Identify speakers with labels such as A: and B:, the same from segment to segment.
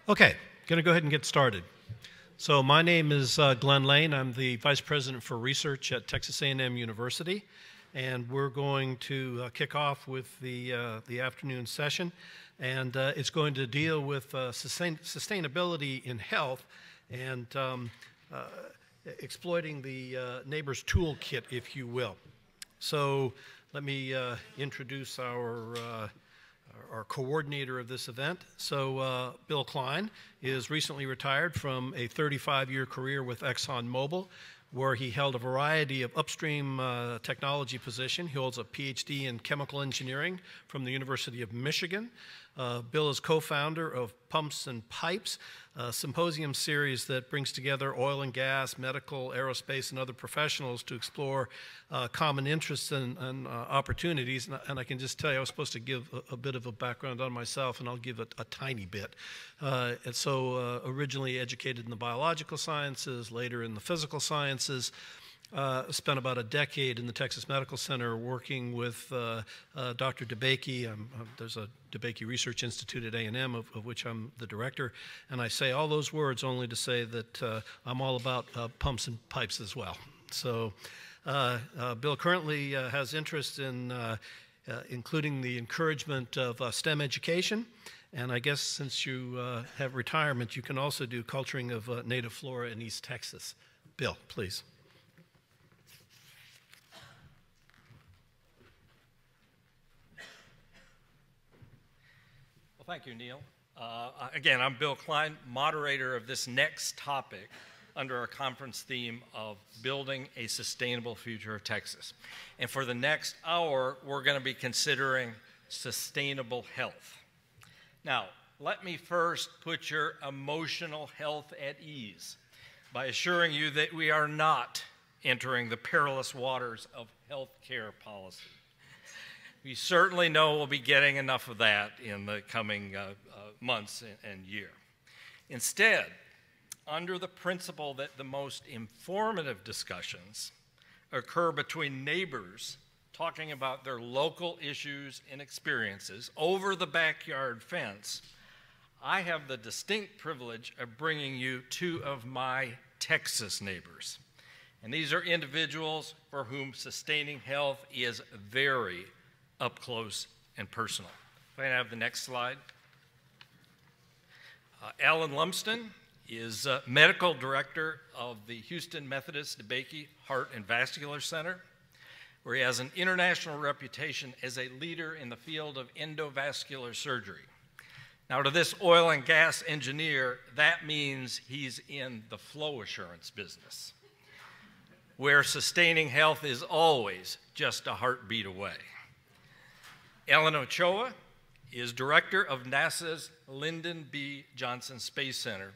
A: Okay, going to go ahead and get started. So my name is Glenn Lane. I'm the Vice President for Research at Texas A&M University, and we're going to kick off with the afternoon session, and it's going to deal with sustainability in health and exploiting the neighbor's toolkit, if you will. So let me introduce our coordinator of this event. So Bill Klein is recently retired from a 35-year career with Exxon Mobil, where he held a variety of upstream technology positions. He holds a PhD in chemical engineering from the University of Michigan. Bill is co-founder of Pumps and Pipes, a symposium series that brings together oil and gas, medical, aerospace, and other professionals to explore common interests and opportunities. And I can just tell you, I was supposed to give a bit of a background on myself, and I'll give it a tiny bit. And so originally educated in the biological sciences, later in the physical sciences. Spent about a decade in the Texas Medical Center working with Dr. DeBakey. There's a DeBakey Research Institute at A&M, of which I'm the director. And I say all those words only to say that I'm all about pumps and pipes as well. So Bill currently has interest in including the encouragement of STEM education. And I guess since you have retirement, you can also do culturing of native flora in East Texas. Bill, please.
B: Thank you, Neil. Again, I'm Bill Klein, moderator of this next topic under our conference theme of Building a Sustainable Future of Texas. And for the next hour, we're going to be considering sustainable health. Now, let me first put your emotional health at ease by assuring you that we are not entering the perilous waters of healthcare policy. We certainly know we'll be getting enough of that in the coming months and year. Instead, under the principle that the most informative discussions occur between neighbors talking about their local issues and experiences over the backyard fence, I have the distinct privilege of bringing you two of my Texas neighbors. And these are individuals for whom sustaining health is very up close and personal. If I can have the next slide. Alan Lumsden is medical director of the Houston Methodist DeBakey Heart and Vascular Center, where he has an international reputation as a leader in the field of endovascular surgery. Now, to this oil and gas engineer, that means he's in the flow assurance business, where sustaining health is always just a heartbeat away. Ellen Ochoa is director of NASA's Lyndon B. Johnson Space Center,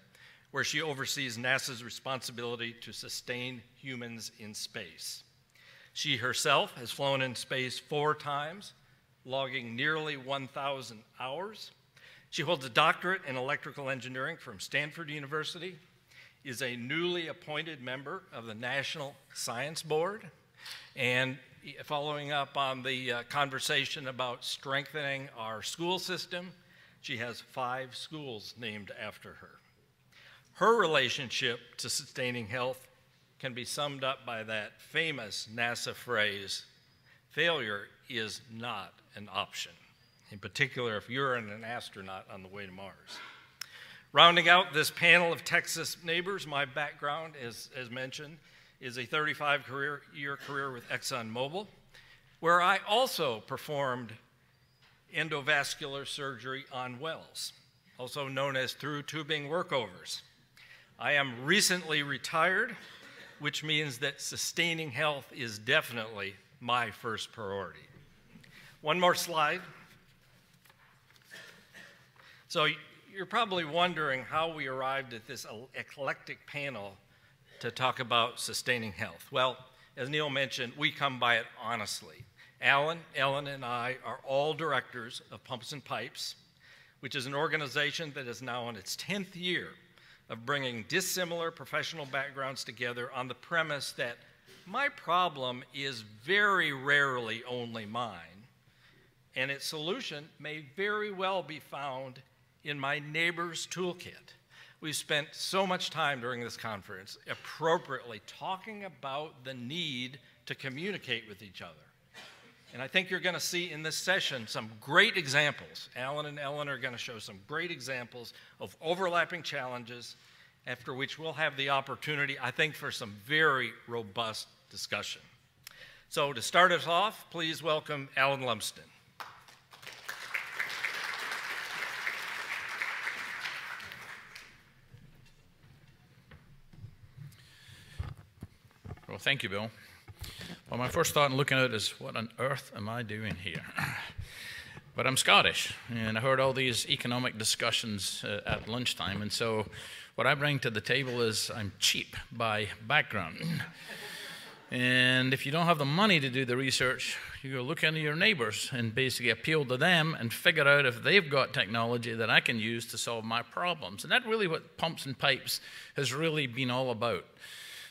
B: where she oversees NASA's responsibility to sustain humans in space. She herself has flown in space 4 times, logging nearly 1,000 hours. She holds a doctorate in electrical engineering from Stanford University, is a newly appointed member of the National Science Board, and following up on the conversation about strengthening our school system, she has 5 schools named after her. Her relationship to sustaining health can be summed up by that famous NASA phrase, failure is not an option, in particular if you're an astronaut on the way to Mars. Rounding out this panel of Texas neighbors, my background, as mentioned, is a 35-year career with Exxon Mobil, where I also performed endovascular surgery on wells, also known as through tubing workovers. I am recently retired, which means that sustaining health is definitely my first priority. One more slide. So you're probably wondering how we arrived at this eclectic panel to talk about sustaining health. Well, as Neil mentioned, we come by it honestly. Alan, Ellen, and I are all directors of Pumps and Pipes, which is an organization that is now in its 10th year of bringing dissimilar professional backgrounds together on the premise that my problem is very rarely only mine, and its solution may very well be found in my neighbor's toolkit. We've spent so much time during this conference appropriately talking about the need to communicate with each other. And I think you're going to see in this session some great examples. Alan and Ellen are going to show some great examples of overlapping challenges, after which we'll have the opportunity, I think, for some very robust discussion. So to start us off, please welcome Alan Lumsden.
C: Well, thank you, Bill. Well, my first thought in looking at it is, what on earth am I doing here? But I'm Scottish, and I heard all these economic discussions at lunchtime, and so what I bring to the table is I'm cheap by background. And if you don't have the money to do the research, you go look into your neighbors and basically appeal to them and figure out if they've got technology that I can use to solve my problems. And that's really what Pumps and Pipes has really been all about.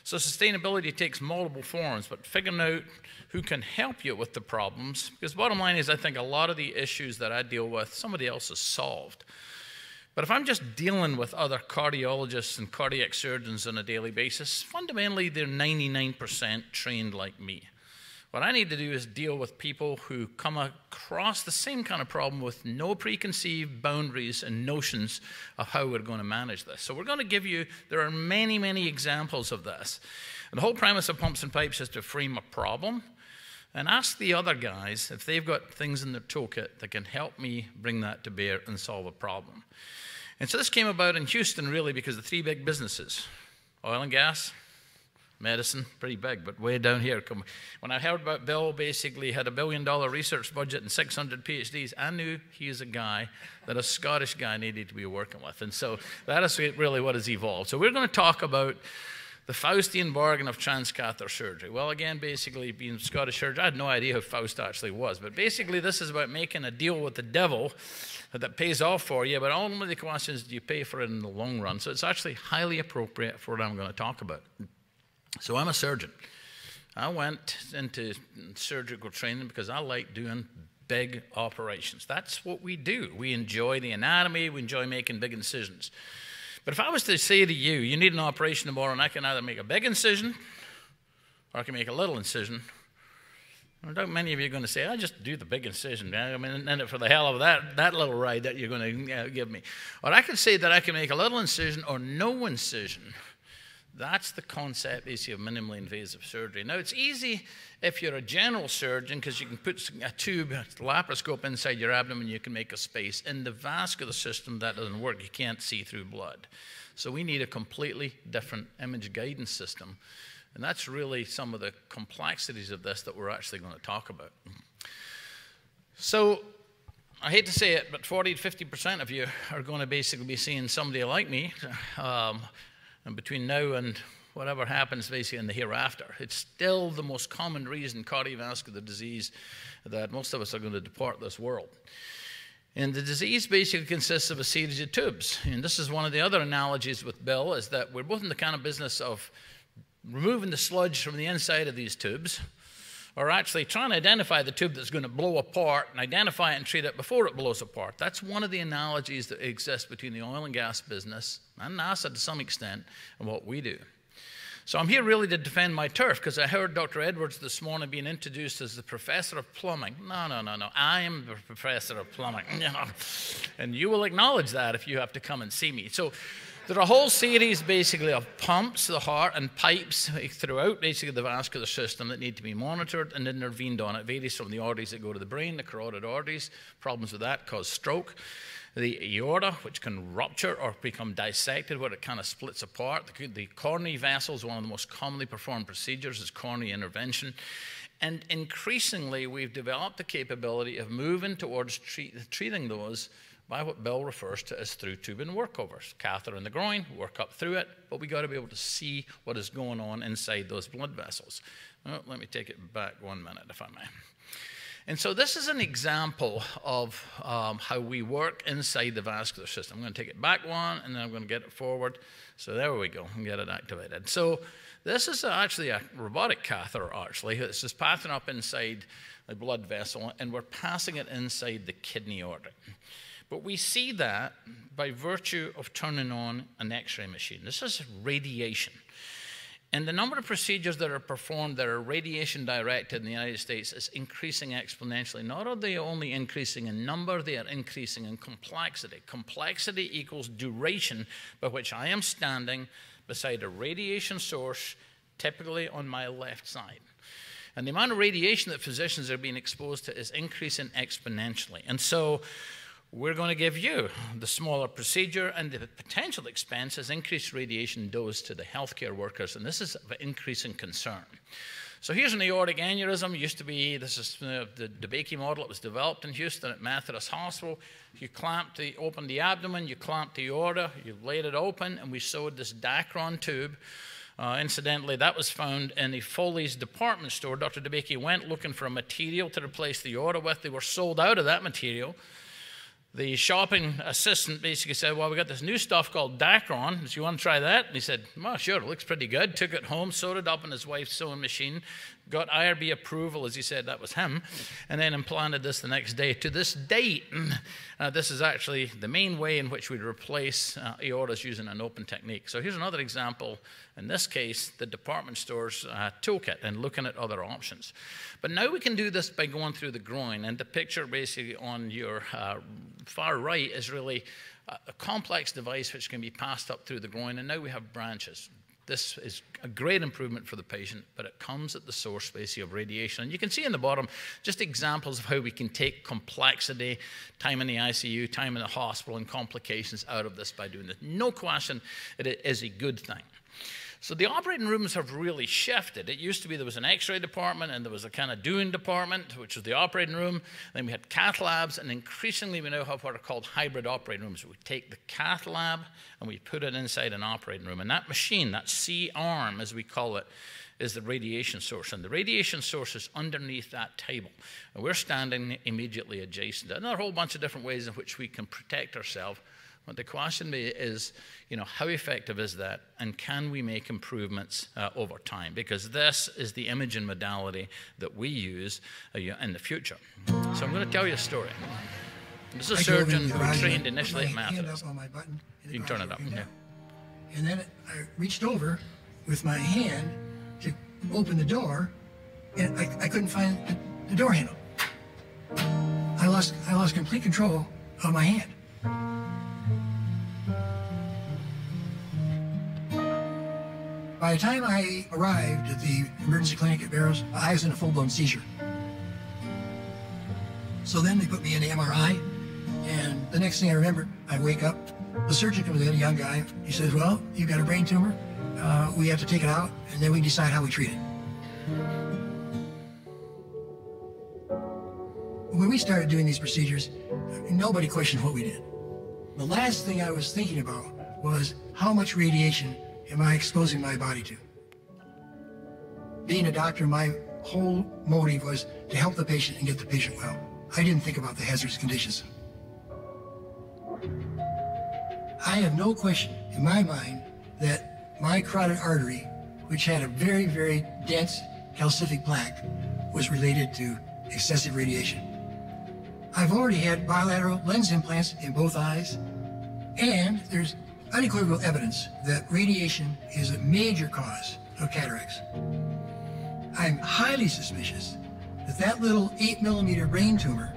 C: So sustainability takes multiple forms, but figuring out who can help you with the problems, because bottom line is I think a lot of the issues that I deal with, somebody else has solved. But if I'm just dealing with other cardiologists and cardiac surgeons on a daily basis, fundamentally they're 99% trained like me. What I need to do is deal with people who come across the same kind of problem with no preconceived boundaries and notions of how we're going to manage this. So we're going to give you, there are many, many examples of this. And the whole premise of Pumps and Pipes is to frame a problem and ask the other guys if they've got things in their toolkit that can help me bring that to bear and solve a problem. And so this came about in Houston really because of three big businesses: oil and gas, medicine, pretty big, but way down here. When I heard about Bill basically had $1 billion research budget and 600 PhDs, I knew he is a guy that a Scottish guy needed to be working with. And so that is really what has evolved. So we're going to talk about the Faustian bargain of transcatheter surgery. Well, again, basically being Scottish surgeon, I had no idea who Faust actually was, but basically this is about making a deal with the devil that pays off for you, but ultimately the question is, do you pay for it in the long run? So it's actually highly appropriate for what I'm going to talk about. So I'm a surgeon. I went into surgical training because I like doing big operations. That's what we do. We enjoy the anatomy. We enjoy making big incisions. But if I was to say to you, you need an operation tomorrow, and I can either make a big incision or I can make a little incision, I doubt many of you are going to say, I'll just do the big incision. I mean, and for the hell of that little ride that you're going to give me. Or I could say that I can make a little incision or no incision. That's the concept issue of minimally invasive surgery. Now, it's easy if you're a general surgeon because you can put a tube, a laparoscope inside your abdomen, you can make a space. In the vascular system, that doesn't work. You can't see through blood. So we need a completely different image guidance system. And that's really some of the complexities of this that we're actually going to talk about. So I hate to say it, but 40 to 50% of you are going to basically be seeing somebody like me. And between now and whatever happens basically in the hereafter, it's still the most common reason, cardiovascular disease, that most of us are going to depart this world. And the disease basically consists of a series of tubes. And this is one of the other analogies with Bill, is that we're both in the kind of business of removing the sludge from the inside of these tubes, or actually trying to identify the tube that's going to blow apart and identify it and treat it before it blows apart. That's one of the analogies that exists between the oil and gas business and NASA to some extent and what we do. So I'm here really to defend my turf because I heard Dr. Edwards this morning being introduced as the professor of plumbing. No. I am the professor of plumbing. And you will acknowledge that if you have to come and see me. So there are a whole series basically of pumps, the heart, and pipes throughout basically the vascular system that need to be monitored and intervened on. It varies from the arteries that go to the brain, the carotid arteries. Problems with that cause stroke. The aorta, which can rupture or become dissected where it kind of splits apart. The coronary vessels, one of the most commonly performed procedures is coronary intervention. And increasingly, we've developed the capability of moving towards treating those by what Bill refers to as through tubing workovers. Catheter in the groin, work up through it, but we got to be able to see what is going on inside those blood vessels. Well, let me take it back 1 minute, if I may. And so this is an example of how we work inside the vascular system. I'm going to take it back one, and then I'm going to get it forward. So there we go, and get it activated. So this is actually a robotic catheter, actually. It's just passing up inside the blood vessel, and we're passing it inside the kidney artery. But we see that by virtue of turning on an X-ray machine. This is radiation. And the number of procedures that are performed that are radiation directed in the United States is increasing exponentially. Not are they only increasing in number, they are increasing in complexity. Complexity equals duration by which I am standing beside a radiation source, typically on my left side. And the amount of radiation that physicians are being exposed to is increasing exponentially. And so we're going to give you the smaller procedure, and the potential expense is increased radiation dose to the healthcare workers, and this is of increasing concern. So here's an aortic aneurysm. It used to be, this is the DeBakey model. It was developed in Houston at Methodist Hospital. You opened the abdomen, you clamped the aorta, you laid it open, and we sewed this Dacron tube. Incidentally, that was found in the Foley's department store. Dr. DeBakey went looking for a material to replace the aorta with. They were sold out of that material. The shopping assistant basically said, well, we got this new stuff called Dacron. Do you want to try that? And he said, well, sure, it looks pretty good. Took it home, sewed it up in his wife's sewing machine, got IRB approval, as he said, that was him, and then implanted this the next day. To this date, this is actually the main way in which we replace aortas using an open technique. So here's another example, in this case, the department store's toolkit and looking at other options. But now we can do this by going through the groin, and the picture basically on your far right is really a complex device which can be passed up through the groin, and now we have branches. This is a great improvement for the patient, but it comes at the source basically of radiation. And you can see in the bottom just examples of how we can take complexity, time in the ICU, time in the hospital, and complications out of this by doing this. No question, it is a good thing. So the operating rooms have really shifted. It used to be there was an X-ray department and there was a kind of doing department, which was the operating room. Then we had cath labs, and increasingly we now have what are called hybrid operating rooms. We take the cath lab and we put it inside an operating room. And that machine, that C-arm as we call it, is the radiation source. And the radiation source is underneath that table. And we're standing immediately adjacent. And there are a whole bunch of different ways in which we can protect ourselves. But the question is, how effective is that, and can we make improvements over time? Because this is the imaging modality that we use in the future. So I'm going to tell you a story. This is a surgeon who trained initially at Methodist. You can turn it up. Yeah.
D: And then I reached over with my hand to open the door, and I couldn't find the door handle. I lost complete control of my hand. By the time I arrived at the emergency clinic at Barrows, I was in a full-blown seizure. So then they put me in the MRI, and the next thing I remember, I wake up, the surgeon comes in, a young guy. He says, well, you've got a brain tumor. We have to take it out, and then we decide how we treat it. When we started doing these procedures, nobody questioned what we did. The last thing I was thinking about was how much radiation am I exposing my body to? Being a doctor, my whole motive was to help the patient and get the patient well. I didn't think about the hazardous conditions. I have no question in my mind that my carotid artery, which had a very, very dense calcific plaque, was related to excessive radiation. I've already had bilateral lens implants in both eyes, and there's unequivocal evidence that radiation is a major cause of cataracts. I'm highly suspicious that that little 8-millimeter brain tumor,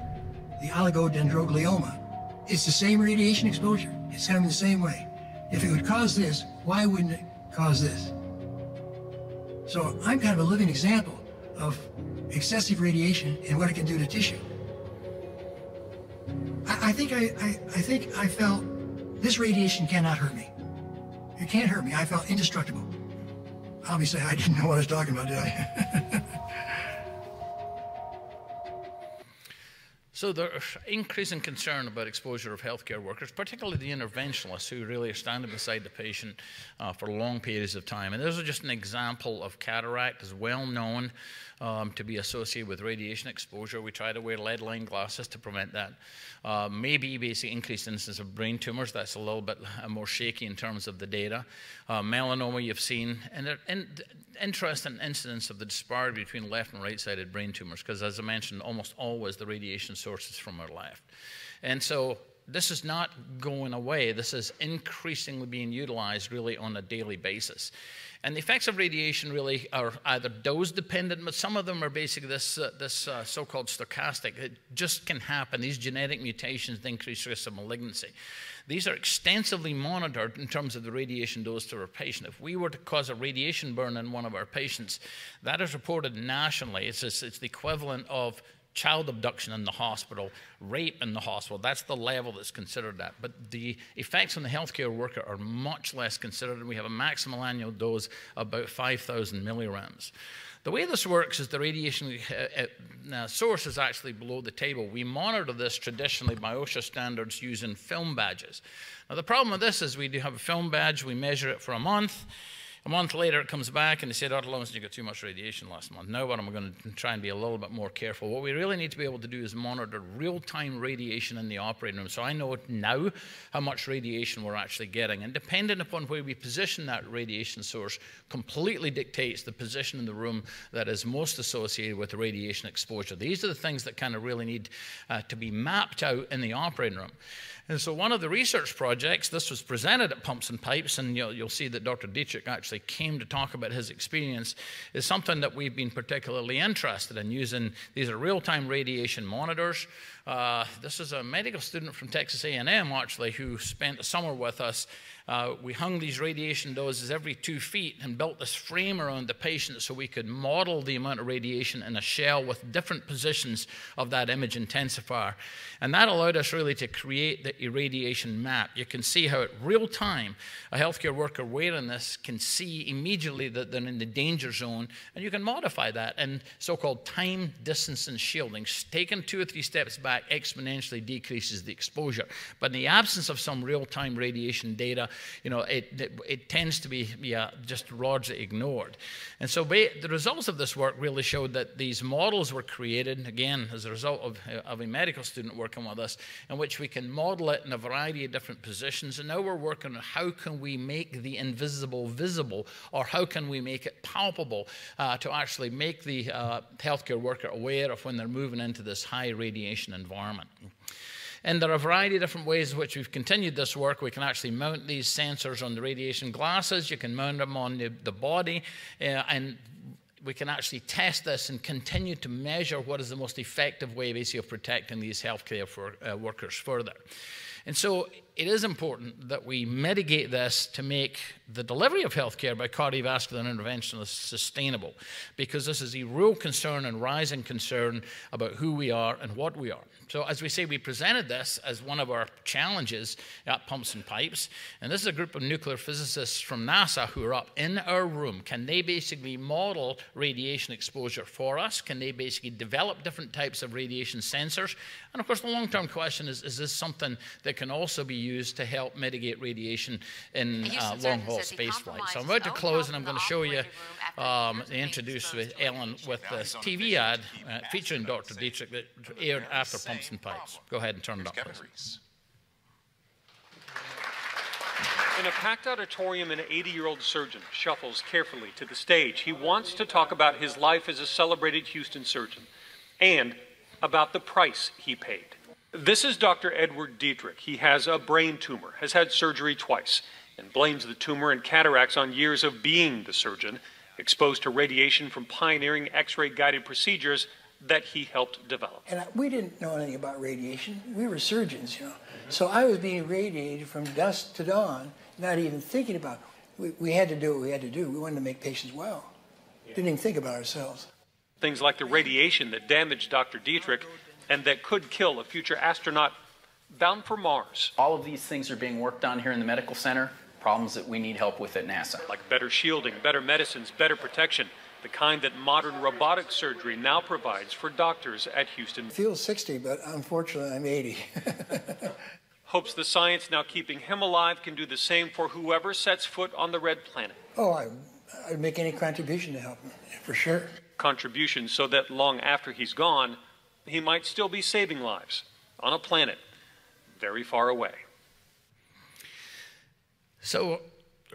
D: the oligodendroglioma, is the same radiation exposure. It's coming the same way. If it would cause this, why wouldn't it cause this? So I'm kind of a living example of excessive radiation and what it can do to tissue. I think I felt this radiation cannot hurt me. It can't hurt me. I felt indestructible. Obviously, I didn't know what I was talking about, did I?
C: So there's increasing concern about exposure of healthcare workers, particularly the interventionalists who really are standing beside the patient for long periods of time. And this is just an example of cataract. It's well known to be associated with radiation exposure. We try to wear lead-lined glasses to prevent that. Maybe basically increased incidence of brain tumors. That's a little bit more shaky in terms of the data. Melanoma you've seen, and interesting incidence of the disparity between left and right-sided brain tumors, because as I mentioned, almost always the radiation source is from our left. And so this is not going away. This is increasingly being utilized really on a daily basis. And the effects of radiation really are either dose-dependent, but some of them are basically this so-called stochastic. It just can happen. These genetic mutations increase risk of malignancy. These are extensively monitored in terms of the radiation dose to our patient. If we were to cause a radiation burn in one of our patients, that is reported nationally. It's the equivalent of child abduction in the hospital, rape in the hospital. That's the level that's considered that. But the effects on the healthcare worker are much less considered, and we have a maximal annual dose of about 5,000 milligrams. The way this works is the radiation source is actually below the table. We monitor this traditionally by OSHA standards using film badges. Now, the problem with this is we do have a film badge, we measure it for a month. A month later, it comes back and they say, Dr. Lumsden, you got too much radiation last month. Now what am I going to try and be a little bit more careful? What we really need to be able to do is monitor real-time radiation in the operating room. So I know now how much radiation we're actually getting. And depending upon where we position that radiation source completely dictates the position in the room that is most associated with the radiation exposure. These are the things that kind of really need to be mapped out in the operating room. And so one of the research projects, this was presented at Pumps and Pipes, and you'll see that Dr. Dietrich actually came to talk about his experience, is something that we've been particularly interested in using. These are real-time radiation monitors. This is a medical student from Texas A&M, actually, who spent a summer with us. We hung these radiation doses every 2 feet and built this frame around the patient so we could model the amount of radiation in a shell with different positions of that image intensifier. And that allowed us really to create the irradiation map. You can see how at real time, a healthcare worker wearing this can see immediately that they're in the danger zone, and you can modify that in so-called time, distance, and shielding. Taking 2 or 3 steps back exponentially decreases the exposure. But in the absence of some real-time radiation data, it tends to be just largely ignored. And so the results of this work really showed that these models were created, again, as a result of a medical student working with us, in which we can model it in a variety of different positions. And now we're working on how can we make the invisible visible, or how can we make it palpable to actually make the healthcare worker aware of when they're moving into this high radiation environment. And there are a variety of different ways in which we've continued this work. We can actually mount these sensors on the radiation glasses. You can mount them on the body. And we can actually test this and continue to measure what is the most effective way, basically, of protecting these healthcare workers further. And so it is important that we mitigate this to make the delivery of healthcare by cardiovascular interventionalists sustainable, because this is a real concern and rising concern about who we are and what we are. So as we say, we presented this as one of our challenges at Pumps and Pipes, and this is a group of nuclear physicists from NASA who are up in our room. Can they basically model radiation exposure for us? Can they basically develop different types of radiation sensors? And of course, the long-term question is this something that can also be used to help mitigate radiation in long-haul spaceflight? So I'm about to close, and I'm going to show you, introduce Ellen with this TV ad featuring Dr. Dietrich that aired after Pumps and Pipes. Go ahead and turn it up, please.
E: In a packed auditorium, an 80-year-old surgeon shuffles carefully to the stage. He wants to talk about his life as a celebrated Houston surgeon and about the price he paid. This is Dr. Edward Dietrich. He has a brain tumor, has had surgery twice, and blames the tumor and cataracts on years of being the surgeon, exposed to radiation from pioneering X-ray guided procedures that he helped develop.
D: And we didn't know anything about radiation. We were surgeons, you know. So I was being irradiated from dusk to dawn, not even thinking about it. We had to do what we had to do. We wanted to make patients well. Didn't even think about ourselves.
E: Things like the radiation that damaged Dr. Dietrich and that could kill a future astronaut bound for Mars.
F: All of these things are being worked on here in the medical center, problems that we need help with at NASA.
E: Like better shielding, better medicines, better protection, the kind that modern robotic surgery now provides for doctors at Houston.
D: I feel 60, but unfortunately I'm 80.
E: Hopes the science now keeping him alive can do the same for whoever sets foot on the red planet.
D: Oh, I'd make any contribution to help him, for sure.
E: Contributions so that long after he's gone, he might still be saving lives on a planet very far away.
C: So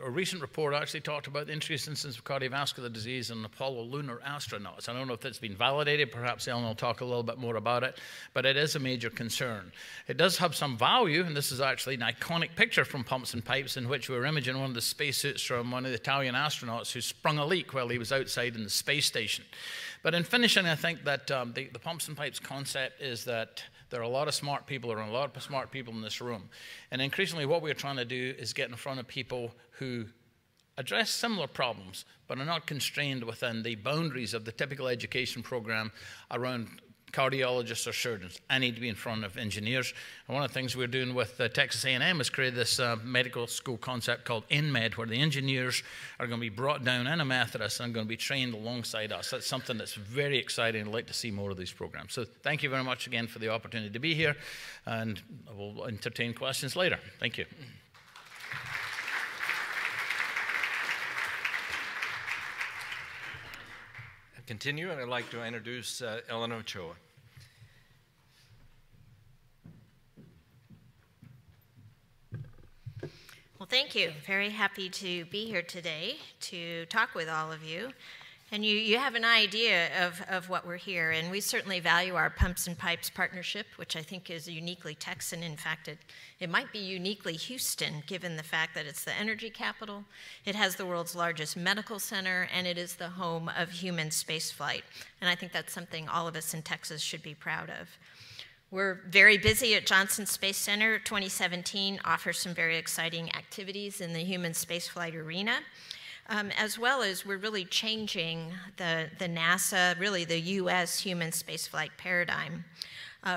C: a recent report actually talked about the increased incidence of cardiovascular disease in Apollo lunar astronauts. I don't know if that's been validated. Perhaps Ellen will talk a little bit more about it, but it is a major concern. It does have some value, and this is actually an iconic picture from Pumps and Pipes in which we're imaging one of the spacesuits from one of the Italian astronauts who sprung a leak while he was outside in the space station. But in finishing, I think that the Pumps and Pipes concept is that there are a lot of smart people, there are a lot of smart people in this room. And increasingly what we're trying to do is get in front of people who address similar problems, but are not constrained within the boundaries of the typical education program around cardiologists or surgeons. I need to be in front of engineers. And one of the things we're doing with Texas A&M is create this medical school concept called InMed, where the engineers are going to be brought down in a Methodist and going to be trained alongside us. That's something that's very exciting. I'd like to see more of these programs. So thank you very much again for the opportunity to be here, and I will entertain questions later. Thank you.
B: Continue, and I'd like to introduce Ellen Ochoa.
G: Well, thank you. Very happy to be here today to talk with all of you. And you have an idea of what we're here, and we certainly value our Pumps and Pipes partnership, which I think is uniquely Texan. In fact, it might be uniquely Houston, given the fact that it's the energy capital, it has the world's largest medical center, and it is the home of human spaceflight. And I think that's something all of us in Texas should be proud of. We're very busy at Johnson Space Center. 2017 offers some very exciting activities in the human spaceflight arena. As well as we're really changing the NASA, really the US human spaceflight paradigm.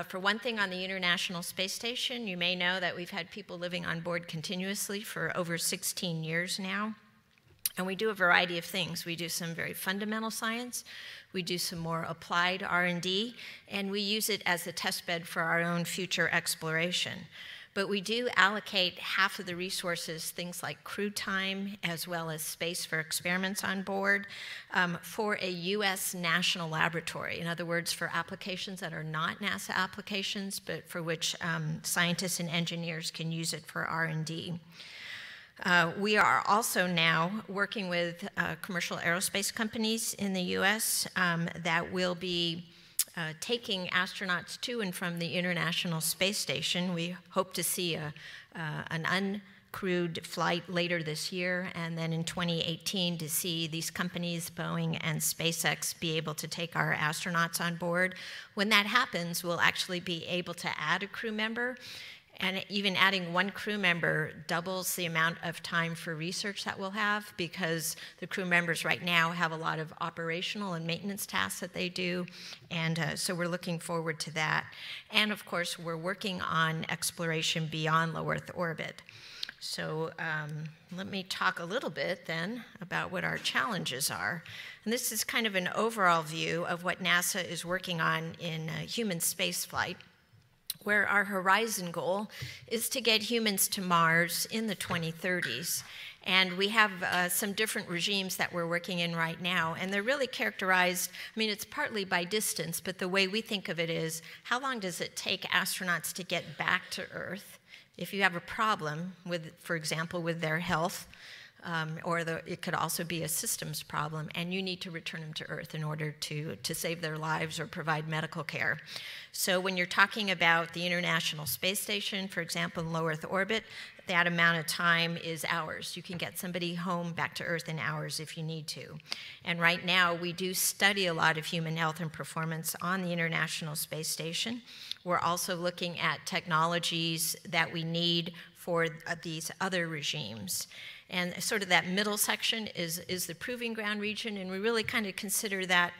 G: For one thing, on the International Space Station, you may know that we've had people living on board continuously for over 16 years now. And we do a variety of things. We do some very fundamental science, we do some more applied R&D, and we use it as a test bed for our own future exploration. But we do allocate half of the resources, things like crew time, as well as space for experiments on board, for a US national laboratory. In other words, for applications that are not NASA applications, but for which scientists and engineers can use it for R&D. We are also now working with commercial aerospace companies in the US that will be taking astronauts to and from the International Space Station. We hope to see an uncrewed flight later this year, and then in 2018 to see these companies, Boeing and SpaceX, be able to take our astronauts on board. When that happens, we'll actually be able to add a crew member. And even adding one crew member doubles the amount of time for research that we'll have, because the crew members right now have a lot of operational and maintenance tasks that they do. And so we're looking forward to that. And of course, we're working on exploration beyond low Earth orbit. So let me talk a little bit then about what our challenges are. And this is kind of an overall view of what NASA is working on in human spaceflight, where our horizon goal is to get humans to Mars in the 2030s. And we have some different regimes that we're working in right now, and they're really characterized, I mean, it's partly by distance, but the way we think of it is, how long does it take astronauts to get back to Earth? If you have a problem with, for example, with their health, it could also be a systems problem, and you need to return them to Earth in order to save their lives or provide medical care. So when you're talking about the International Space Station, for example, in low Earth orbit, that amount of time is hours. You can get somebody home back to Earth in hours if you need to. And right now, we do study a lot of human health and performance on the International Space Station. We're also looking at technologies that we need for these other regimes. And sort of that middle section is the proving ground region, and we really kind of consider that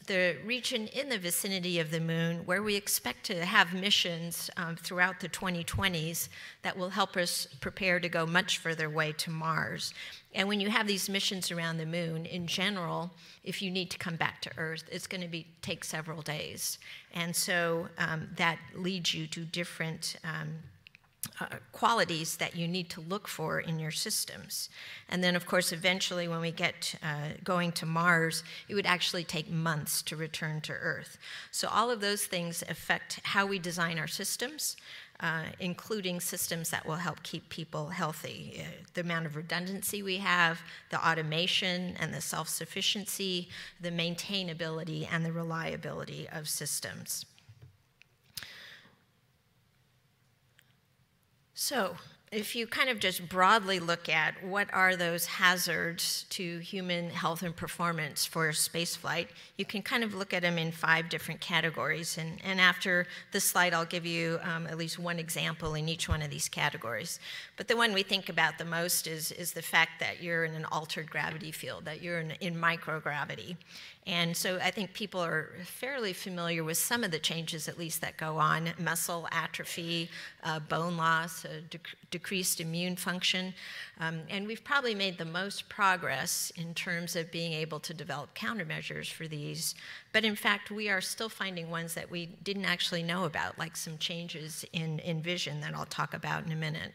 G: the region in the vicinity of the moon where we expect to have missions throughout the 2020s that will help us prepare to go much further away to Mars. And when you have these missions around the moon, in general, if you need to come back to Earth, it's going to take several days. And so that leads you to different qualities that you need to look for in your systems. And then, of course, eventually when we get going to Mars, it would actually take months to return to Earth. So all of those things affect how we design our systems. including systems that will help keep people healthy. The amount of redundancy we have, the automation and the self-sufficiency, the maintainability and the reliability of systems. So, if you kind of just broadly look at what are those hazards to human health and performance for spaceflight, you can kind of look at them in 5 different categories. And after this slide, I'll give you at least one example in each one of these categories. But the one we think about the most is the fact that you're in an altered gravity field, that you're in microgravity. And so I think people are fairly familiar with some of the changes, at least, that go on: muscle atrophy, bone loss, decreased immune function. And we've probably made the most progress in terms of being able to develop countermeasures for these. But in fact, we are still finding ones that we didn't actually know about, like some changes in vision that I'll talk about in a minute.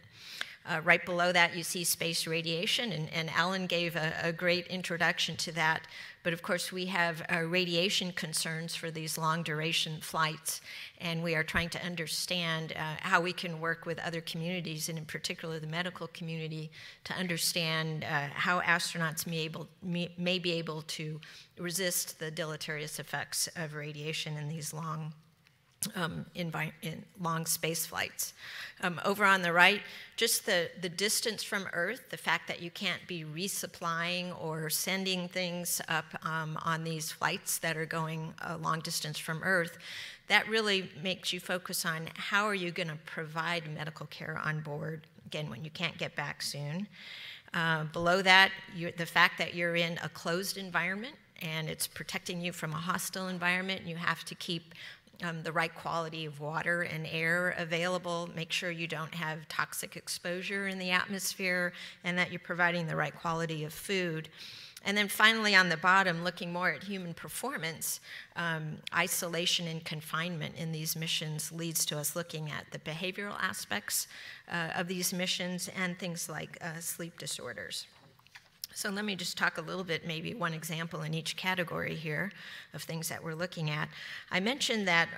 G: Right below that, you see space radiation, and Alan gave a great introduction to that. But of course, we have radiation concerns for these long-duration flights, and we are trying to understand how we can work with other communities, and in particular the medical community, to understand how astronauts may be able to resist the deleterious effects of radiation in these long space flights. Over on the right, just the distance from Earth, the fact that you can't be resupplying or sending things up on these flights that are going a long distance from Earth, that really makes you focus on how are you going to provide medical care on board, again, when you can't get back soon. Below that, the fact that you're in a closed environment and it's protecting you from a hostile environment, and you have to keep the right quality of water and air available, make sure you don't have toxic exposure in the atmosphere, and that you're providing the right quality of food. And then finally, on the bottom, looking more at human performance, isolation and confinement in these missions leads to us looking at the behavioral aspects of these missions and things like sleep disorders. So let me just talk a little bit, maybe one example in each category here of things that we're looking at. I mentioned that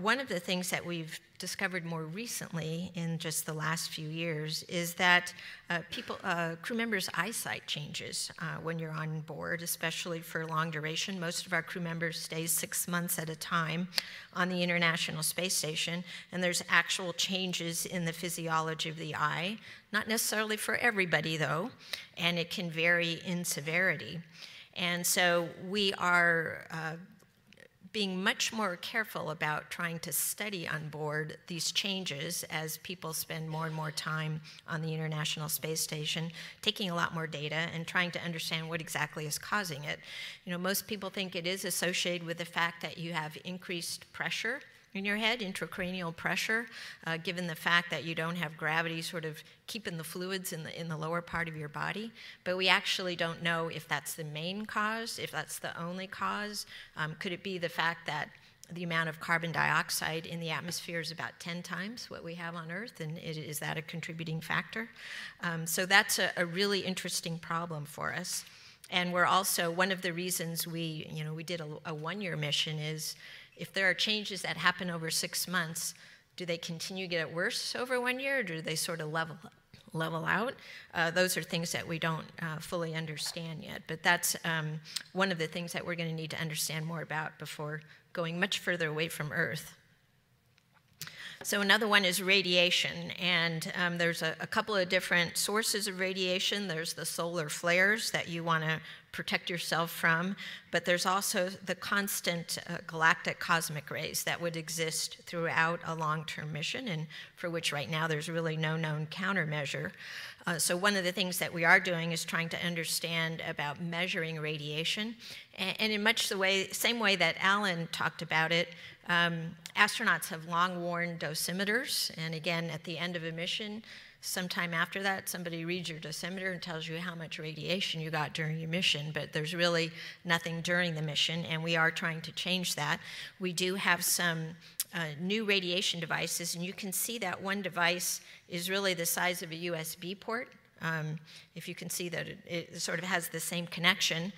G: one of the things that we've discovered more recently in just the last few years is that crew members' eyesight changes when you're on board, especially for long duration. Most of our crew members stay 6 months at a time on the International Space Station, and there's actual changes in the physiology of the eye. Not necessarily for everybody, though, and it can vary in severity. And so we are being much more careful about trying to study on board these changes as people spend more and more time on the International Space Station, taking a lot more data and trying to understand what exactly is causing it. You know, most people think it is associated with the fact that you have increased pressure in your head, intracranial pressure, given the fact that you don't have gravity sort of keeping the fluids in the lower part of your body. But we actually don't know if that's the main cause, if that's the only cause. Could it be the fact that the amount of carbon dioxide in the atmosphere is about 10 times what we have on Earth, and is that a contributing factor? So that's a really interesting problem for us. And we're also, one of the reasons we did a one-year mission is, if there are changes that happen over 6 months, do they continue to get worse over 1 year, or do they sort of level out? Those are things that we don't fully understand yet, but that's one of the things that we're going to need to understand more about before going much further away from Earth. So another one is radiation, and there's a couple of different sources of radiation. There's the solar flares that you want to protect yourself from, but there's also the constant galactic cosmic rays that would exist throughout a long-term mission, and for which right now there's really no known countermeasure. So one of the things that we are doing is trying to understand about measuring radiation, and in much the same way that Alan talked about it, astronauts have long worn dosimeters, and again, at the end of a mission, sometime after that, somebody reads your dosimeter and tells you how much radiation you got during your mission, but there's really nothing during the mission, and we are trying to change that. We do have some new radiation devices, and you can see that one device is really the size of a USB port. If you can see that it sort of has the same connection.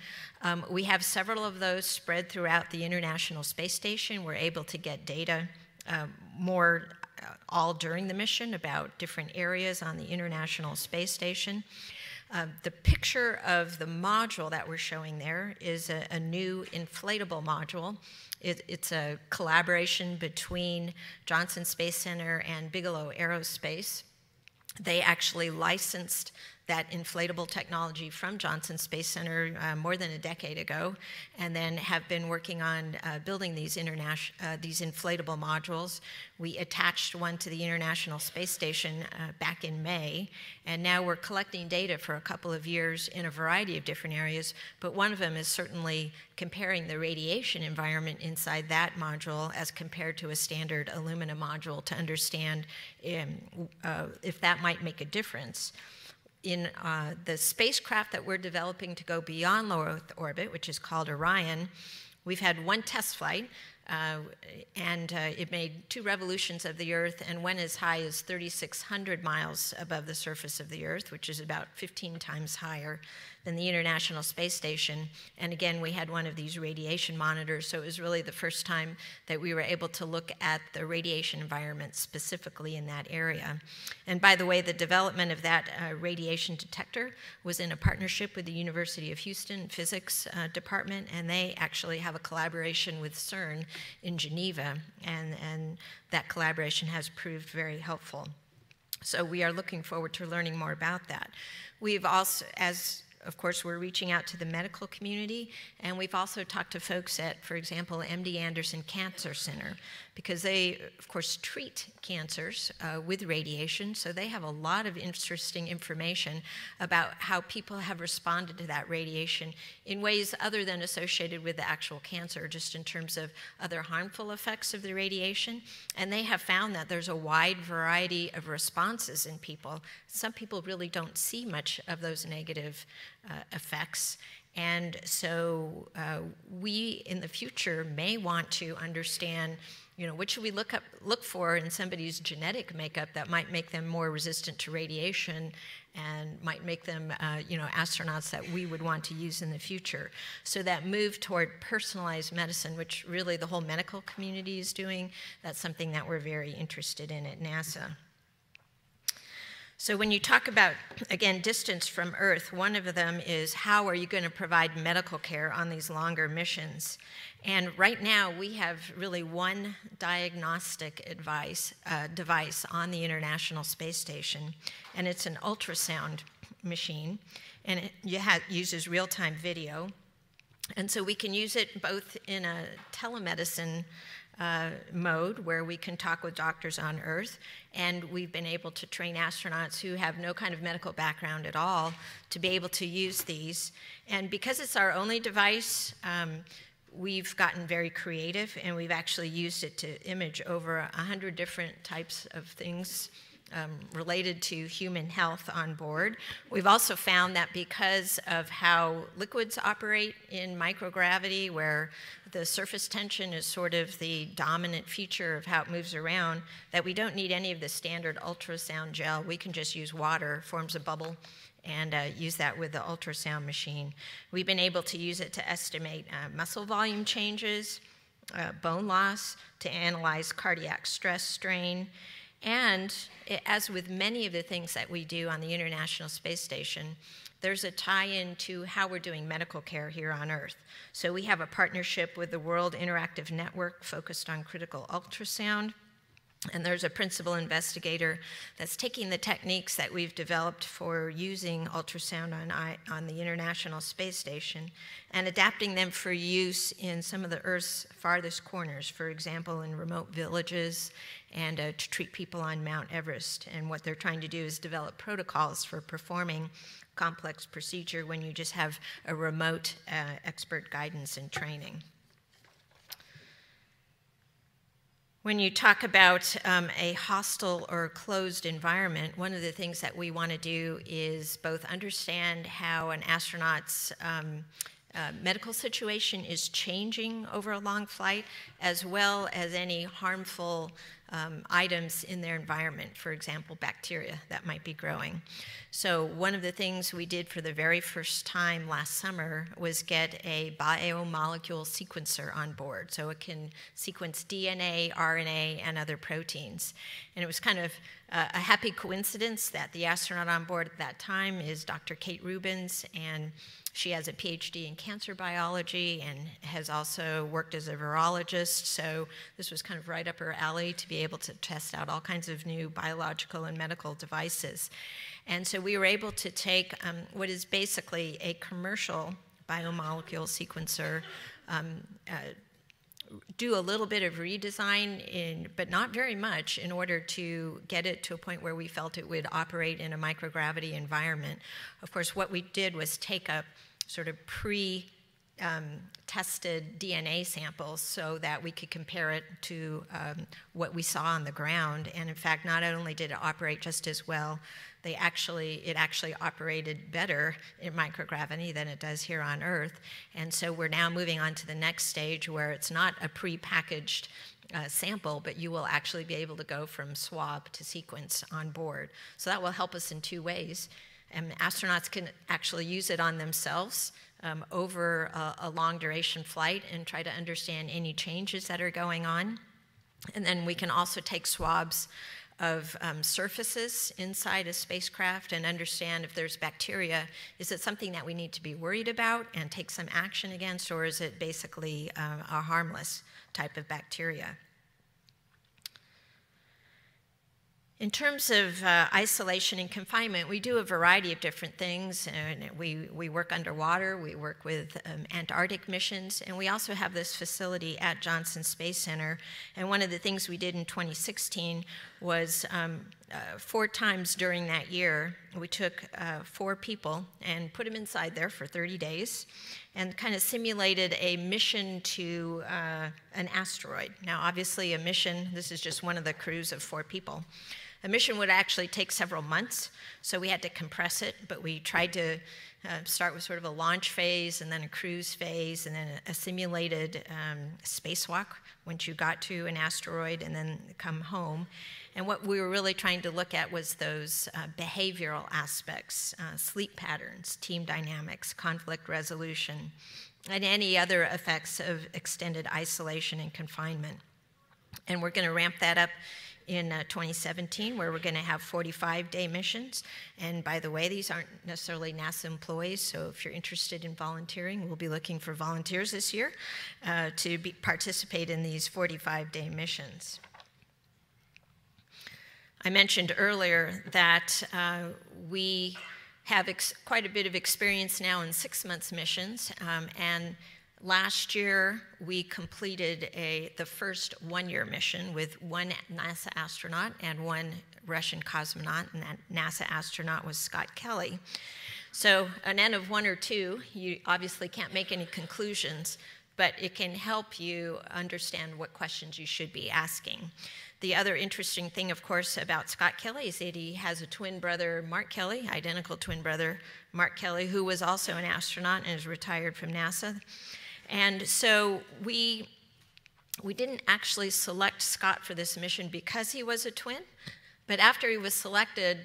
G: We have several of those spread throughout the International Space Station. We're able to get data more all during the mission about different areas on the International Space Station. The picture of the module that we're showing there is a new inflatable module. It's a collaboration between Johnson Space Center and Bigelow Aerospace. They actually licensed that inflatable technology from Johnson Space Center more than a decade ago, and then have been working on building these inflatable modules. We attached one to the International Space Station back in May, and now we're collecting data for a couple of years in a variety of different areas, but one of them is certainly comparing the radiation environment inside that module as compared to a standard aluminum module to understand if that might make a difference. In the spacecraft that we're developing to go beyond low Earth orbit, which is called Orion, we've had one test flight, and it made 2 revolutions of the Earth and went as high as 3,600 miles above the surface of the Earth, which is about 15 times higher than the International Space Station. And again, we had one of these radiation monitors, so it was really the first time that we were able to look at the radiation environment specifically in that area. And by the way, the development of that radiation detector was in a partnership with the University of Houston Physics Department, and they actually have a collaboration with CERN in Geneva, and that collaboration has proved very helpful. So we are looking forward to learning more about that. We've also, of course, we're reaching out to the medical community, and we've also talked to folks at, for example, MD Anderson Cancer Center, because they, of course, treat cancers with radiation, so they have a lot of interesting information about how people have responded to that radiation in ways other than associated with the actual cancer, just in terms of other harmful effects of the radiation. And they have found that there's a wide variety of responses in people. Some people really don't see much of those negative effects. And so we, in the future, may want to understand, what should we look for in somebody's genetic makeup that might make them more resistant to radiation and might make them, astronauts that we would want to use in the future. So that move toward personalized medicine, which really the whole medical community is doing, that's something that we're very interested in at NASA. So when you talk about, again, distance from Earth, one of them is how are you going to provide medical care on these longer missions? And right now, we have really one diagnostic device on the International Space Station, and it's an ultrasound machine, and it uses real-time video. And so we can use it both in a telemedicine mode where we can talk with doctors on Earth, and we've been able to train astronauts who have no kind of medical background at all to be able to use these. And because it's our only device, we've gotten very creative, and we've actually used it to image over 100 different types of things related to human health on board. We've also found that because of how liquids operate in microgravity, where the surface tension is sort of the dominant feature of how it moves around, that we don't need any of the standard ultrasound gel. We can just use water, forms a bubble, and use that with the ultrasound machine. We've been able to use it to estimate muscle volume changes, bone loss, to analyze cardiac stress strain. And as with many of the things that we do on the International Space Station, there's a tie-in to how we're doing medical care here on Earth. So we have a partnership with the World Interactive Network focused on critical ultrasound. And there's a principal investigator that's taking the techniques that we've developed for using ultrasound on the International Space Station and adapting them for use in some of the Earth's farthest corners, for example, in remote villages, and to treat people on Mount Everest. And what they're trying to do is develop protocols for performing complex procedure when you just have a remote expert guidance and training. When you talk about a hostile or closed environment, one of the things that we want to do is both understand how an astronaut's medical situation is changing over a long flight, as well as any harmful items in their environment, for example, bacteria that might be growing. So one of the things we did for the very first time last summer was get a biomolecule sequencer on board. So it can sequence DNA, RNA, and other proteins. And it was kind of a happy coincidence that the astronaut on board at that time is Dr. Kate Rubens, and she has a PhD in cancer biology and has also worked as a virologist. So this was kind of right up her alley to be able to test out all kinds of new biological and medical devices. And so we were able to take what is basically a commercial biomolecule sequencer, do a little bit of redesign, but not very much, in order to get it to a point where we felt it would operate in a microgravity environment. Of course, what we did was take up sort of pre-tested DNA samples so that we could compare it to what we saw on the ground. And in fact, not only did it operate just as well, it actually operated better in microgravity than it does here on Earth. And so we're now moving on to the next stage where it's not a pre-packaged sample, but you will actually be able to go from swab to sequence on board. So that will help us in two ways. Astronauts can actually use it on themselves over a long duration flight and try to understand any changes that are going on. And then we can also take swabs of surfaces inside a spacecraft and understand if there's bacteria. Is it something that we need to be worried about and take some action against, or is it basically a harmless type of bacteria? In terms of isolation and confinement, we do a variety of different things. And we work underwater, we work with Antarctic missions, and we also have this facility at Johnson Space Center. And one of the things we did in 2016 was 4 times during that year, we took 4 people and put them inside there for 30 days and kind of simulated a mission to an asteroid. Now, obviously, a mission, this is just one of the crews of 4 people. A mission would actually take several months, so we had to compress it, but we tried to start with sort of a launch phase and then a cruise phase and then a simulated spacewalk once you got to an asteroid and then come home. And what we were really trying to look at was those behavioral aspects, sleep patterns, team dynamics, conflict resolution, and any other effects of extended isolation and confinement. And we're going to ramp that up in 2017, where we're going to have 45-day missions. And by the way, these aren't necessarily NASA employees, so if you're interested in volunteering, we'll be looking for volunteers this year to participate in these 45-day missions. I mentioned earlier that we have quite a bit of experience now in 6-month missions, and last year, we completed the first 1-year mission with 1 NASA astronaut and 1 Russian cosmonaut, and that NASA astronaut was Scott Kelly. So an N of 1 or 2, you obviously can't make any conclusions, but it can help you understand what questions you should be asking. The other interesting thing, of course, about Scott Kelly is that he has a twin brother, Mark Kelly, identical twin brother, Mark Kelly, who was also an astronaut and is retired from NASA. And so we didn't actually select Scott for this mission because he was a twin, but after he was selected,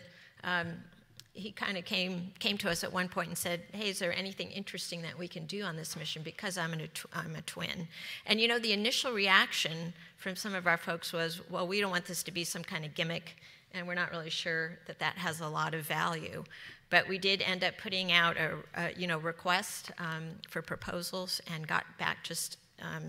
G: he kind of came to us at one point and said, hey, is there anything interesting that we can do on this mission because I'm a twin? And you know, the initial reaction from some of our folks was, well, we don't want this to be some kind of gimmick, and we're not really sure that that has a lot of value. But we did end up putting out a request for proposals and got back just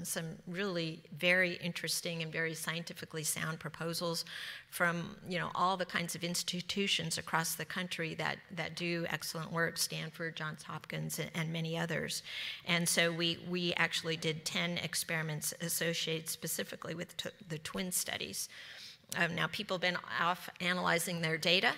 G: some really very interesting and very scientifically sound proposals from all the kinds of institutions across the country that do excellent work, Stanford, Johns Hopkins, and many others. And so we actually did 10 experiments associated specifically with the twin studies. Now people have been off analyzing their data,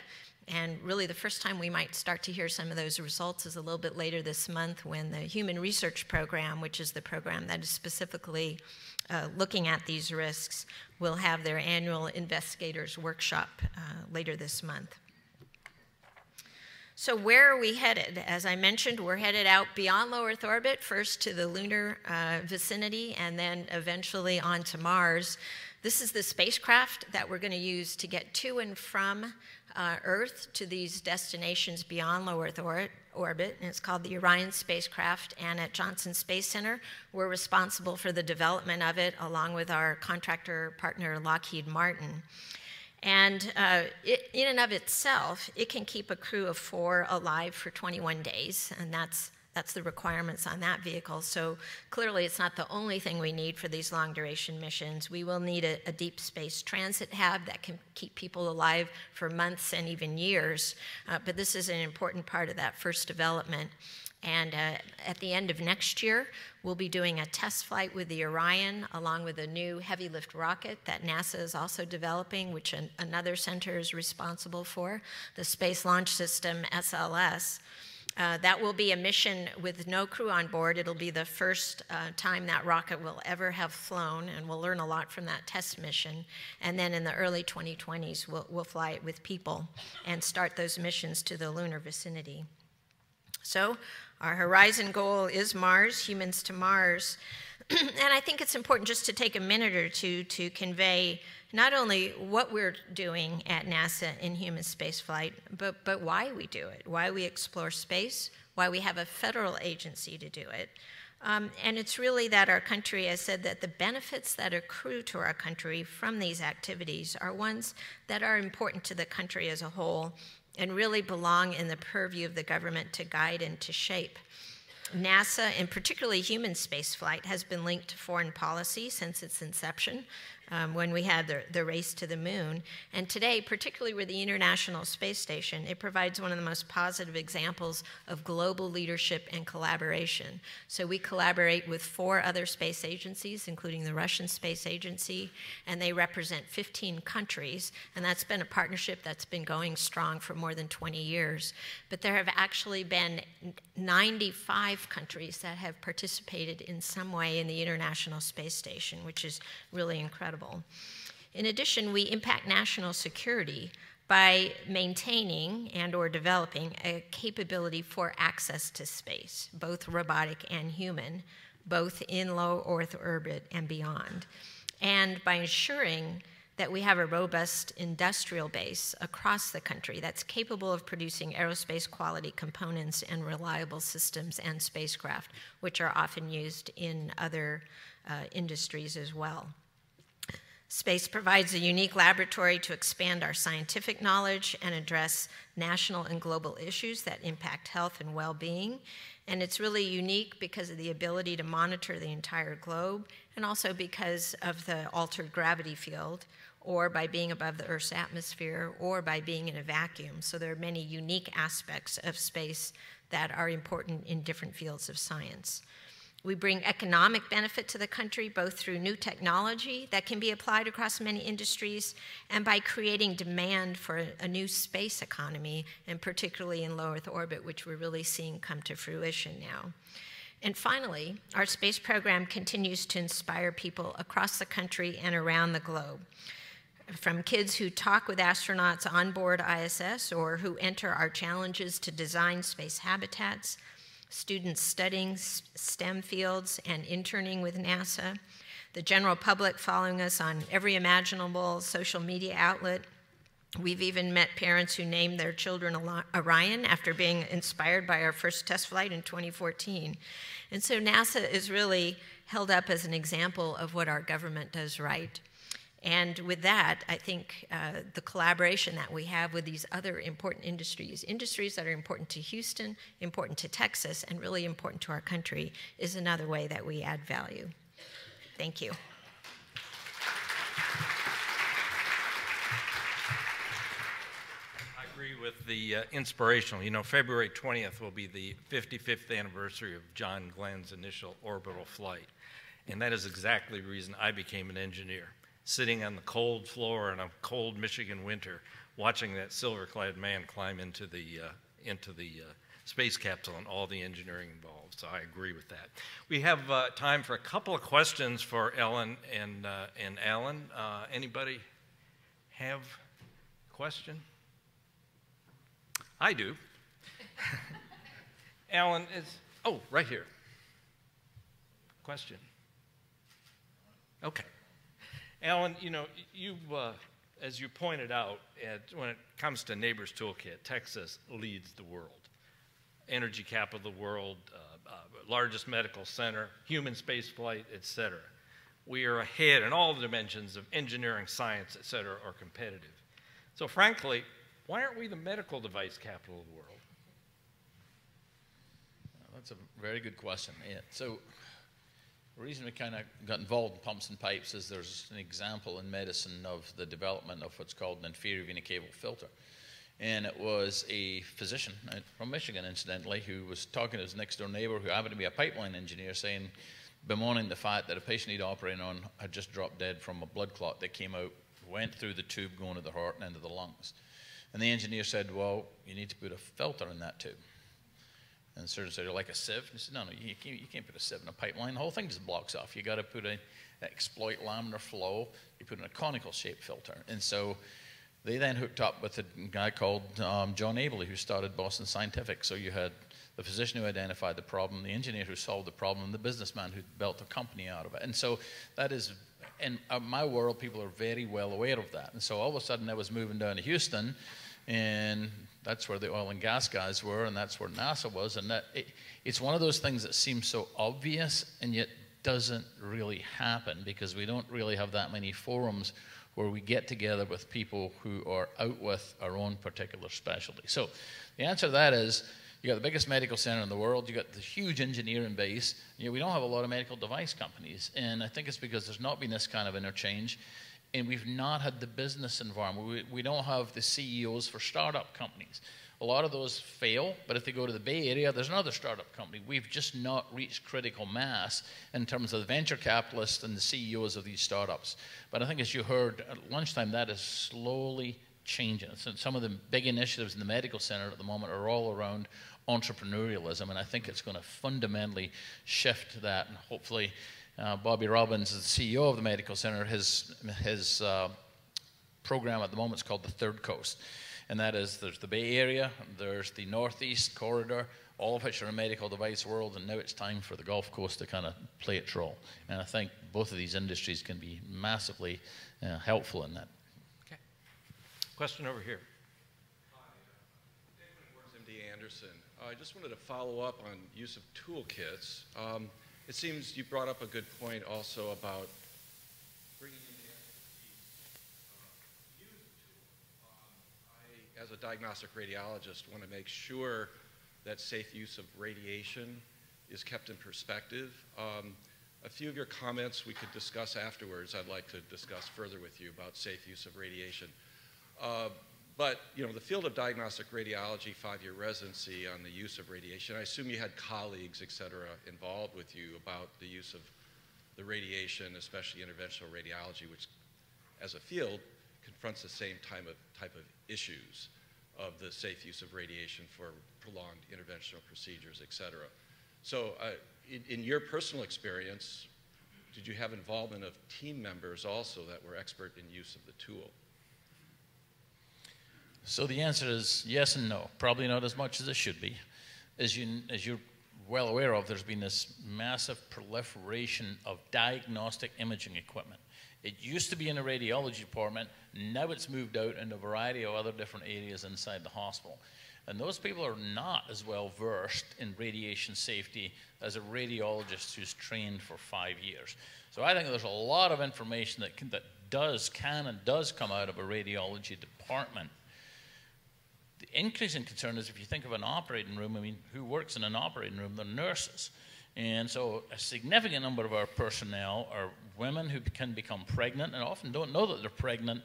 G: and really the first time we might start to hear some of those results is a little bit later this month when the Human Research Program, which is the program that is specifically looking at these risks, will have their annual investigators workshop later this month. So where are we headed? As I mentioned, we're headed out beyond low Earth orbit, first to the lunar vicinity and then eventually on to Mars. This is the spacecraft that we're going to use to get to and from Earth to these destinations beyond low Earth orbit, and it's called the Orion spacecraft. And at Johnson Space Center, we're responsible for the development of it, along with our contractor partner, Lockheed Martin. And in and of itself, it can keep a crew of 4 alive for 21 days, and that's the requirements on that vehicle. So clearly it's not the only thing we need for these long duration missions. We will need a deep space transit hab that can keep people alive for months and even years. But this is an important part of that first development. And at the end of next year, we'll be doing a test flight with the Orion, along with a new heavy lift rocket that NASA is also developing, which another center is responsible for, the Space Launch System, SLS. That will be a mission with no crew on board. It'll be the first time that rocket will ever have flown, and we'll learn a lot from that test mission. And then in the early 2020s, we'll fly it with people and start those missions to the lunar vicinity. So our horizon goal is Mars, humans to Mars. And I think it's important just to take a minute or two to convey not only what we're doing at NASA in human spaceflight, but why we do it, why we explore space, why we have a federal agency to do it. And it's really that our country has said that the benefits that accrue to our country from these activities are ones that are important to the country as a whole and really belong in the purview of the government to guide and to shape. NASA, and particularly human spaceflight, has been linked to foreign policy since its inception, when we had the race to the moon. And today, particularly with the International Space Station, it provides one of the most positive examples of global leadership and collaboration. So we collaborate with 4 other space agencies, including the Russian Space Agency, and they represent 15 countries. And that's been a partnership that's been going strong for more than 20 years. But there have actually been 95 countries that have participated in some way in the International Space Station, which is really incredible. In addition, we impact national security by maintaining and or developing a capability for access to space, both robotic and human, both in low Earth orbit and beyond, and by ensuring that we have a robust industrial base across the country that's capable of producing aerospace quality components and reliable systems and spacecraft, which are often used in other industries as well. Space provides a unique laboratory to expand our scientific knowledge and address national and global issues that impact health and well-being. And it's really unique because of the ability to monitor the entire globe, and also because of the altered gravity field, or by being above the Earth's atmosphere, or by being in a vacuum. So there are many unique aspects of space that are important in different fields of science. We bring economic benefit to the country, both through new technology that can be applied across many industries, and by creating demand for a new space economy, and particularly in low Earth orbit, which we're really seeing come to fruition now. And finally, our space program continues to inspire people across the country and around the globe. From kids who talk with astronauts on board ISS, or who enter our challenges to design space habitats, students studying STEM fields and interning with NASA, the general public following us on every imaginable social media outlet. We've even met parents who named their children Orion after being inspired by our first test flight in 2014. And so NASA is really held up as an example of what our government does right. And with that, I think the collaboration that we have with these other important industries that are important to Houston, important to Texas, and really important to our country, is another way that we add value. Thank you.
B: I agree with the inspirational. You know, February 20th will be the 55th anniversary of John Glenn's initial orbital flight. And that is exactly the reason I became an engineer. Sitting on the cold floor in a cold Michigan winter, watching that silver-clad man climb into the space capsule and all the engineering involved. So I agree with that. We have time for a couple of questions for Ellen and Alan. Anybody have a question? I do. Alan is, oh, right here. Question. Okay. Alan, you know, as you pointed out, when it comes to Neighbors Toolkit, Texas leads the world. Energy capital of the world, largest medical center, human spaceflight, et cetera. We are ahead in all the dimensions of engineering, science, et cetera, are competitive. So frankly, why aren't we the medical device capital of the world?
C: That's a very good question. Yeah. So the reason we kind of got involved in pumps and pipes is there's an example in medicine of the development of what's called an inferior vena cava filter. And it was a physician from Michigan, incidentally, who was talking to his next door neighbor who happened to be a pipeline engineer, saying, bemoaning the fact that a patient he'd operated on had just dropped dead from a blood clot that came out, went through the tube going to the heart and into the lungs. And the engineer said, well, you need to put a filter in that tube. And the surgeon said, like a sieve? And he said, no, you can't put a sieve in a pipeline. The whole thing just blocks off. You got to put exploit laminar flow. You put in a conical shaped filter. And so they then hooked up with a guy called John Abley, who started Boston Scientific. So you had the physician who identified the problem, the engineer who solved the problem, and the businessman who built a company out of it. And so that is, in my world, people are very well aware of that. And so all of a sudden I was moving down to Houston, and that's where the oil and gas guys were, and that's where NASA was. And it's one of those things that seems so obvious and yet doesn't really happen, because we don't really have that many forums where we get together with people who are out with our own particular specialty. So the answer to that is, you got the biggest medical center in the world, you got the huge engineering base. You know, we don't have a lot of medical device companies, and I think it's because there's not been this kind of interchange, and we've not had the business environment. We don't have the CEOs for startup companies. A lot of those fail, but if they go to the Bay Area, there's another startup company. We've just not reached critical mass in terms of the venture capitalists and the CEOs of these startups. But I think, as you heard at lunchtime, that is slowly changing. So some of the big initiatives in the medical center at the moment are all around entrepreneurialism, and I think it's going to fundamentally shift that. And hopefully, Bobby Robbins is the CEO of the medical center. His program at the moment is called the Third Coast. And that is, there's the Bay Area, there's the Northeast corridor, all of which are a medical device world, and now it's time for the Gulf Coast to kind of play its role. And I think both of these industries can be massively helpful in that.
B: Okay. Question over here.
H: Hi, MD Anderson. I just wanted to follow up on use of toolkits. It seems you brought up a good point also about bringing in the expertise to use the tool. I, as a diagnostic radiologist, want to make sure that safe use of radiation is kept in perspective. A few of your comments we could discuss afterwards. I'd like to discuss further with you about safe use of radiation. But, you know, the field of diagnostic radiology, 5-year residency on the use of radiation, I assume you had colleagues, et cetera, involved with you about the use of the radiation, especially interventional radiology, which, as a field, confronts the same type of issues of the safe use of radiation for prolonged interventional procedures, et cetera. So in your personal experience, did you have involvement of team members also that were expert in use of the tool?
C: So the answer is yes and no. Probably not as much as it should be. As you're well aware of, there's been this massive proliferation of diagnostic imaging equipment. It used to be in the radiology department. Now it's moved out in a variety of other different areas inside the hospital. And those people are not as well versed in radiation safety as a radiologist who's trained for 5 years. So I think there's a lot of information that can and does come out of a radiology department. The increasing concern is, if you think of an operating room, I mean, who works in an operating room? They're nurses. And so a significant number of our personnel are women who can become pregnant and often don't know that they're pregnant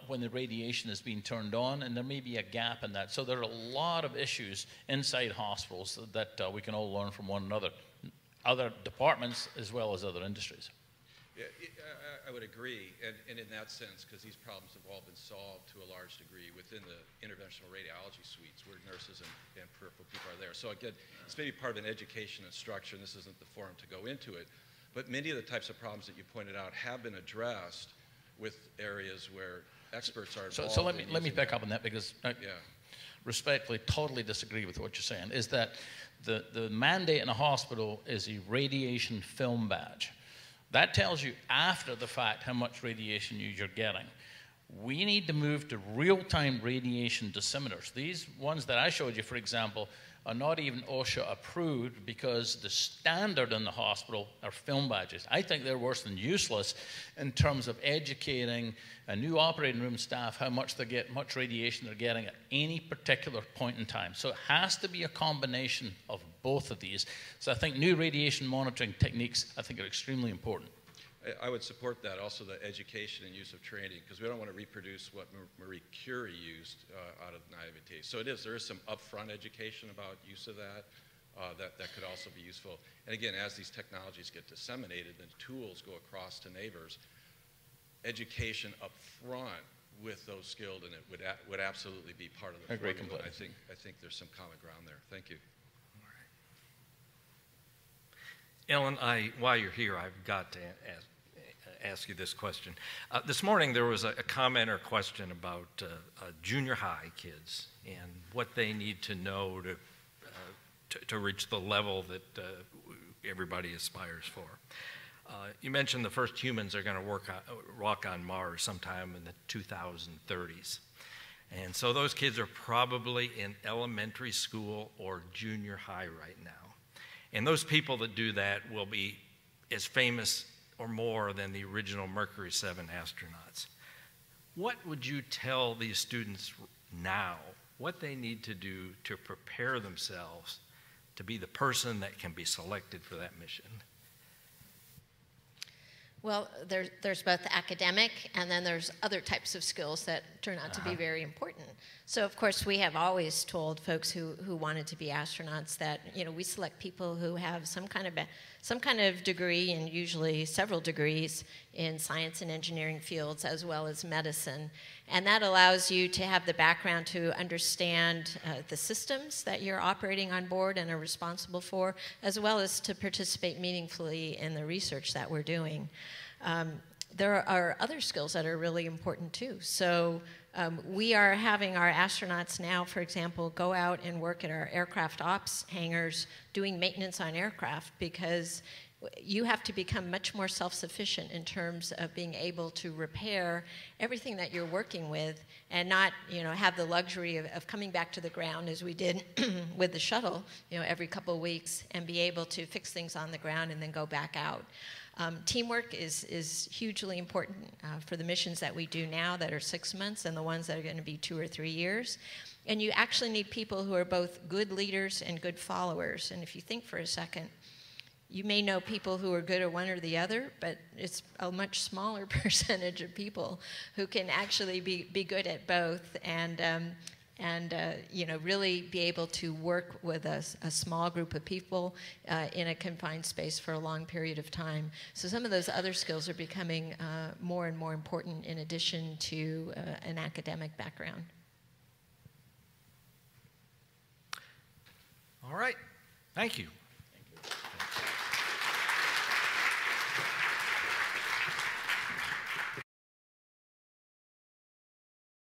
C: when the radiation is being turned on, and there may be a gap in that. So there are a lot of issues inside hospitals that we can all learn from one another, other departments as well as other industries.
H: Yeah, I would agree, and in that sense, because these problems have all been solved to a large degree within the interventional radiology suites where nurses and peripheral people are there. So again, it's maybe part of an education instruction. This isn't the forum to go into it, but many of the types of problems that you pointed out have been addressed with areas where experts are involved.
C: So let me pick up on that, because I respectfully totally disagree with what you're saying, is that the mandate in a hospital is a radiation film badge. That tells you after the fact how much radiation you're getting. We need to move to real-time radiation dosimeters. These ones that I showed you, for example, are not even OSHA approved because the standard in the hospital are film badges. I think they're worse than useless in terms of educating a new operating room staff how much much radiation they're getting at any particular point in time. So it has to be a combination of both of these. So I think new radiation monitoring techniques, I think, are extremely important.
H: I would support that, also the education and use of training, because we don't want to reproduce what Marie Curie used out of naivete. So there is some upfront education about use of that, that could also be useful. And again, as these technologies get disseminated and tools go across to neighbors, education up front with those skilled in it would absolutely be part of the formula. I think there's some common ground there. Thank you.
B: Ellen, while you're here, I've got to ask you this question. This morning there was a comment or question about junior high kids and what they need to know to reach the level that everybody aspires for. You mentioned the first humans are going to walk on Mars sometime in the 2030s. And so those kids are probably in elementary school or junior high right now. And those people that do that will be as famous or more than the original Mercury 7 astronauts. What would you tell these students now, what they need to do to prepare themselves to be the person that can be selected for that mission?
G: Well, there's both academic and then there's other types of skills that turn out to be very important. So, of course, we have always told folks who wanted to be astronauts that, you know, we select people who have some kind of degree, and usually several degrees in science and engineering fields as well as medicine. And that allows you to have the background to understand the systems that you're operating on board and are responsible for, as well as to participate meaningfully in the research that we're doing. There are other skills that are really important too. So we are having our astronauts now, for example, go out and work at our aircraft ops hangars doing maintenance on aircraft, because you have to become much more self-sufficient in terms of being able to repair everything that you're working with, and not, you know, have the luxury of coming back to the ground as we did with the shuttle, you know, every couple of weeks, and be able to fix things on the ground and then go back out. Teamwork is hugely important for the missions that we do now that are 6 months and the ones that are going to be 2 or 3 years. And you actually need people who are both good leaders and good followers. And if you think for a second, you may know people who are good at one or the other, but it's a much smaller percentage of people who can actually be good at both, and you know, really be able to work with a small group of people in a confined space for a long period of time. So some of those other skills are becoming more and more important in addition to an academic background.
B: All right, thank you.